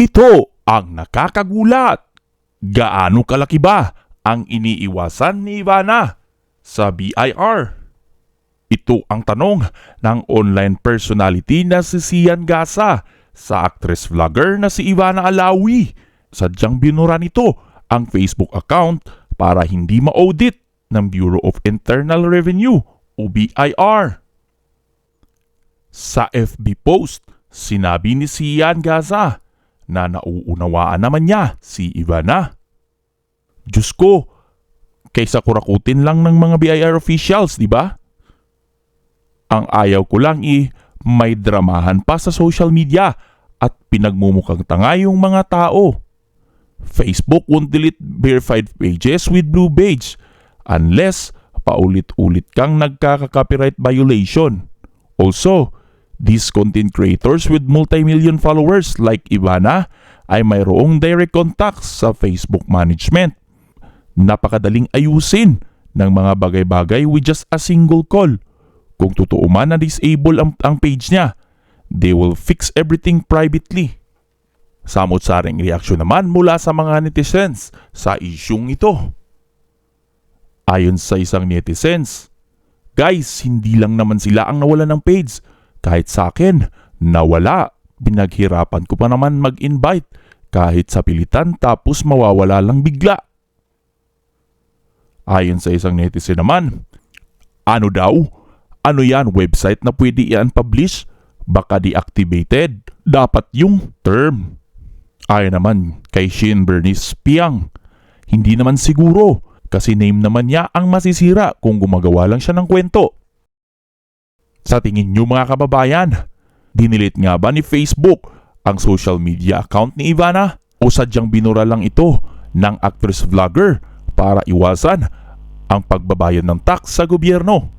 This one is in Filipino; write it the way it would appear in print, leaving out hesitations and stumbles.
Ito ang nakakagulat. Gaano kalaki ba ang iniiwasan ni Ivana sa BIR? Ito ang tanong ng online personality na si Sian Gasa sa actress-vlogger na si Ivana Alawi. Sadyang binura nito ang Facebook account para hindi ma-audit ng Bureau of Internal Revenue o BIR. Sa FB post, sinabi ni Sian Gasa na nauunawaan naman niya si Ivana. Diyos ko, kaysa kurakutin lang ng mga BIR officials, di ba? Ang ayaw ko lang may dramahan pa sa social media at pinagmumukhang tanga yung mga tao. Facebook won't delete verified pages with blue badge unless paulit-ulit kang nagkaka-copyright violation. Also, these content creators with multi-million followers like Ivana ay mayroong direct contacts sa Facebook management. Napakadaling ayusin ng mga bagay-bagay with just a single call. Kung totoo man na disable ang page niya, they will fix everything privately. Samot-saring reaksyon naman mula sa mga netizens sa isyung ito. Ayon sa isang netizens, guys, hindi lang naman sila ang nawala ng page. Kahit sa akin, nawala. Pinaghirapan ko pa naman mag-invite kahit sa pilitan tapos mawawala lang bigla. Ayon sa isang netizen naman, ano daw? Ano yan, website na pwede i-unpublish? Baka deactivated. Dapat yung term. Ayon naman kay Shin Bernice Piang, hindi naman siguro kasi name naman niya ang masisira kung gumagawa lang siya ng kwento. Sa tingin niyo mga kababayan, dinilit nga ba ni Facebook ang social media account ni Ivana o sadyang binura lang ito ng actress vlogger para iwasan ang pagbabayad ng tax sa gobyerno?